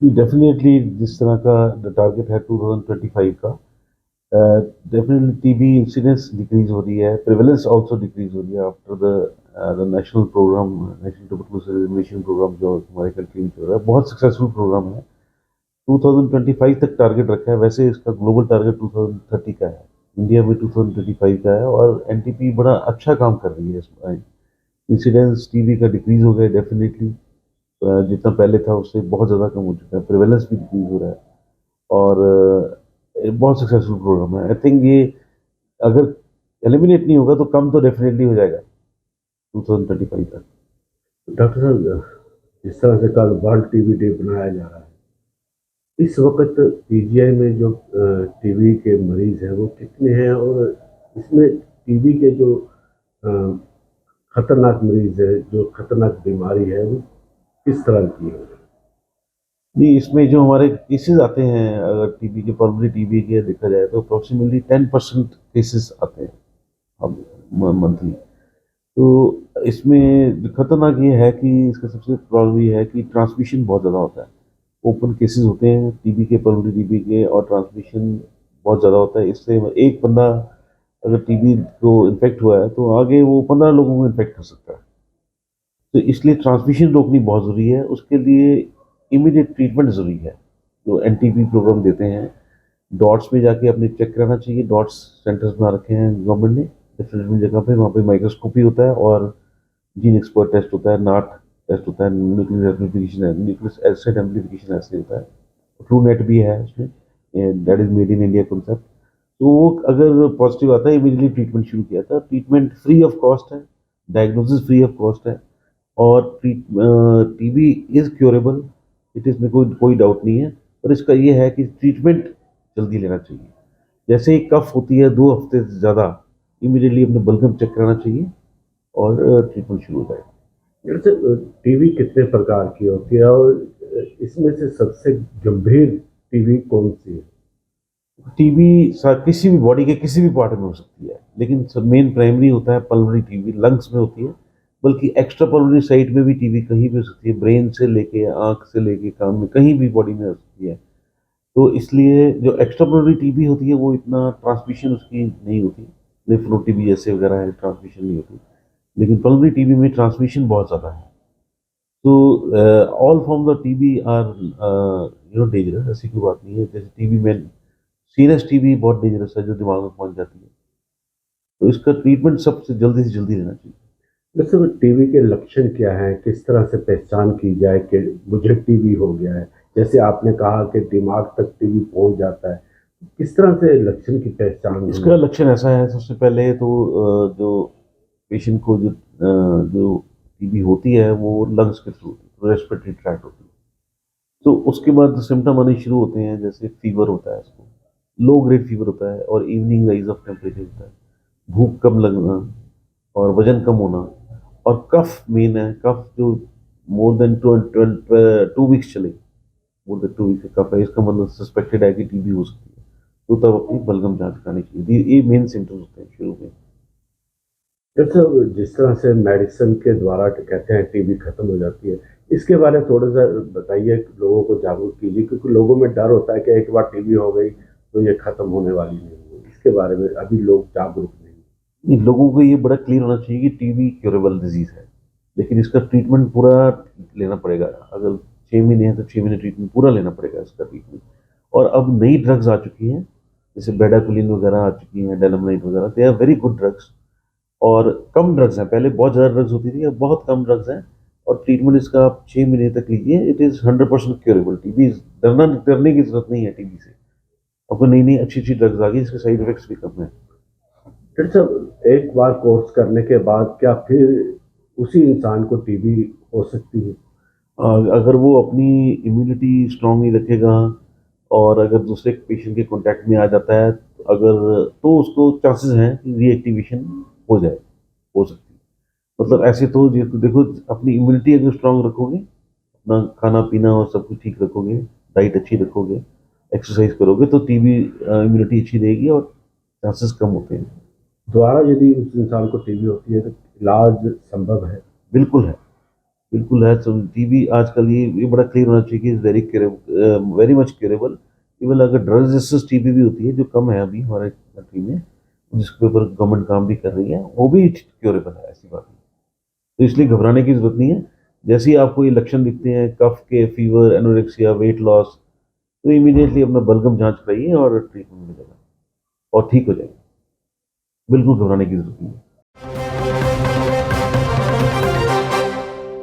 Definitely जिस तरह का टारगेट है 2025 का, डेफिनेटली टीबी इंसिडेंस डिक्रीज हो रही है, प्रिवेलेंस आल्सो डिक्रीज हो रही है after the national programme, national tuberculosis elimination programme जो हमारे कंट्री में चल रहा है, बहुत सक्सेसफुल प्रोग्राम है। 2025 तक टारगेट रखा है, वैसे इसका ग्लोबल टारगेट 2030 का है, इंडिया में 2025 का है, और एनटीपी बड़ा अच्छा काम कर रही है इसमें। इंसिडेंस टीबी का डिक्रीज हो गया डेफिनेटली, जितना पहले था उससे बहुत ज़्यादा कम हो चुका है, प्रिवेलेंस भी डिक्रीज हो रहा है, और बहुत सक्सेसफुल प्रोग्राम है। आई थिंक ये अगर एलिमिनेट नहीं होगा तो कम तो डेफिनेटली हो जाएगा 2035 तक। डॉक्टर साहब, जिस तरह से कल वर्ल्ड टीबी डे बनाया जा रहा है, इस वक्त पीजीआई में जो टीबी के मरीज हैं वो कितने हैं, और इसमें टीबी के जो अ, खतरनाक मरीज है, जो खतरनाक बीमारी है, वो किस तरह की है? नहीं, इसमें जो हमारे केसेस आते हैं, अगर टीबी के, पल्मोनरी टीबी के देखा जाए तो अप्रोक्सीमेटली 10% केसेस आते हैं अब मंथली। तो इसमें जो खतरनाक ये है कि इसका सबसे प्रॉब्लम ये है कि ट्रांसमिशन बहुत ज़्यादा होता है। ओपन केसेस होते हैं टीबी के, पल्मोनरी टीबी के, और ट्रांसमिशन बहुत ज़्यादा होता है। इससे एक बंदा अगर टीबी को इन्फेक्ट हुआ है तो आगे वो 15 लोगों को इन्फेक्ट कर सकता है। तो इसलिए ट्रांसमिशन रोकनी बहुत ज़रूरी है। उसके लिए इमीडिएट ट्रीटमेंट ज़रूरी है, जो एनटीबी प्रोग्राम देते हैं। डॉट्स में जाके अपने चेक कराना चाहिए, डॉट्स सेंटर्स बना रखे हैं गवर्नमेंट ने डिफरेंट डिफरेंट जगह पे, वहाँ पे माइक्रोस्कोपी होता है और जीन एक्सपर्ट टेस्ट होता है, नाट टेस्ट होता है, न्यूक्लियस एम्प्लीफिकेशन है, न्यूक्लियस एसिड एम्प्लीफिकेशन ऐसे होता है। ट्रू नेट भी है इसमें, that is made in India concept. तो वो अगर पॉजिटिव आता है, इमीडिएटली ट्रीटमेंट शुरू किया था। ट्रीटमेंट फ्री ऑफ कॉस्ट है, डायग्नोसिस फ्री ऑफ कॉस्ट है, और TB is curable, it is में कोई कोई डाउट नहीं है। पर इसका ये है कि ट्रीटमेंट जल्दी लेना चाहिए। जैसे ही कफ होती है 2 हफ्ते से ज़्यादा, इमीडिएटली अपने बलगम चेक कराना चाहिए और ट्रीटमेंट शुरू हो जाएगा। जैसे टीबी कितने प्रकार की होती है, और इसमें से सबसे गंभीर टीबी कौन सी है? टीबी किसी भी बॉडी के किसी भी पार्ट में हो सकती है, लेकिन सब मेन प्राइमरी होता है पल्मोनरी टीबी, लंग्स में होती है। बल्कि एक्स्ट्रा पल्मोनरी साइड में भी टीबी कहीं भी हो सकती है, ब्रेन से लेके आंख से लेके कान में, कहीं भी बॉडी में हो सकती है। तो इसलिए जो एक्स्ट्रा पल्मोनरी टीबी होती है वो इतना ट्रांसमिशन उसकी नहीं होती, लिम्फ टीबी जैसे वगैरह है, ट्रांसमिशन नहीं होती। लेकिन पल्मोनरी टीबी में ट्रांसमिशन बहुत ज़्यादा है। तो all forms of TB are dangerous, ऐसी कोई बात नहीं है। जैसे टीबी में सीरियस टीबी बहुत डेंजरस है, जो दिमाग में पहुंच जाती है। तो इसका ट्रीटमेंट सबसे जल्दी से जल्दी लेना चाहिए। वैसे टीबी के लक्षण क्या हैं, किस तरह से पहचान की जाए कि मुझे टीबी हो गया है? जैसे आपने कहा कि दिमाग तक टीबी पहुंच जाता है, किस तरह से लक्षण की पहचान होनी इसका चाहिए? लक्षण ऐसा है, सबसे पहले तो जो पेशेंट को जो टीबी होती है वो लंग्स के थ्रू होती है, रेस्पिरेटरी ट्रैक्ट होती है। तो उसके बाद सिम्टम आने शुरू होते हैं, जैसे फीवर होता है, इसको लो ग्रेड फीवर होता है, और इवनिंग राइज ऑफ टेम्परेचर होता है, भूख कम लगना, और वजन कम होना, और कफ मेन है। कफ जो मोर देन 2 वीक्स चले, मोर देन 2 वीक्स का कफ है, इसका मतलब सस्पेक्टेड है कि टीबी हो सकती है। तो तब अपनी बलगम जांच करानी चाहिए। ये मेन सिम्टम्स होते हैं शुरू में। जैसे जिस तरह से मेडिसिन के द्वारा कहते हैं टीबी खत्म हो जाती है, इसके बारे में थोड़ा सा बताइए, लोगों को जागरूक कीजिए, क्योंकि लोगों में डर होता है कि एक बार टीबी हो गई तो ये खत्म होने वाली नहीं है। इसके बारे में अभी लोग जागरूक नहीं हैं। इन लोगों को ये बड़ा क्लियर होना चाहिए कि टीबी क्योरेबल डिजीज है, लेकिन इसका ट्रीटमेंट पूरा लेना पड़ेगा। अगर 6 महीने है तो 6 महीने ट्रीटमेंट पूरा लेना पड़ेगा इसका ट्रीटमेंट। और अब नई ड्रग्स आ चुकी हैं, जैसे बेडाकुलिन वगैरह आ चुकी हैं, डेलामाइड वगैरह, they are very good drugs. और कम ड्रग्स हैं, पहले बहुत ज़्यादा ड्रग्स होती थी, अब बहुत कम ड्रग्स हैं। और ट्रीटमेंट इसका आप 6 महीने तक लीजिए, इट इज़ 100% क्योरेबल। टीबी डरने की जरूरत नहीं है टीबी से। आपको नई नई अच्छी अच्छी ड्रग्स आ गई, इसके साइड इफेक्ट्स भी कम है। डॉक्टर साहब, एक बार कोर्स करने के बाद क्या फिर उसी इंसान को टीबी हो सकती है? अगर वो अपनी इम्यूनिटी स्ट्रांग नहीं रखेगा, और अगर दूसरे पेशेंट के कांटेक्ट में आ जाता है, अगर तो उसको चांसेस हैं कि रीएक्टिवेशन हो जाए, हो सकती है। मतलब ऐसे तो देखो, अपनी इम्यूनिटी अगर स्ट्रांग रखोगे, अपना खाना पीना और सब कुछ ठीक रखोगे, डाइट अच्छी रखोगे, एक्सरसाइज करोगे, तो टीबी इम्यूनिटी अच्छी रहेगी और चांसेस कम होते हैं। दोबारा यदि उस इंसान को टीबी होती है तो इलाज संभव है? बिल्कुल है। बिल्कुल है। तो टीबी आजकल ये बड़ा क्लियर होना चाहिए कि is very much curable. Even अगर ड्रग रेजिस्टेंस टीबी भी होती है जो कम है अभी हमारे कंट्री में, जिसके ऊपर गवर्नमेंट काम भी कर रही है, वो भी क्यूरेबल है, ऐसी बात नहीं। तो इसलिए घबराने की ज़रूरत नहीं है। जैसे ही आपको ये लक्षण दिखते हैं कफ के, फीवर, एनोरेक्सिया, वेट लॉस, तो इमीडिएटली अपना बलगम जाँच कराइए और ट्रीटमेंट में जाइए और ठीक हो जाएँगे। बिल्कुल घबराने की ज़रूरत नहीं है।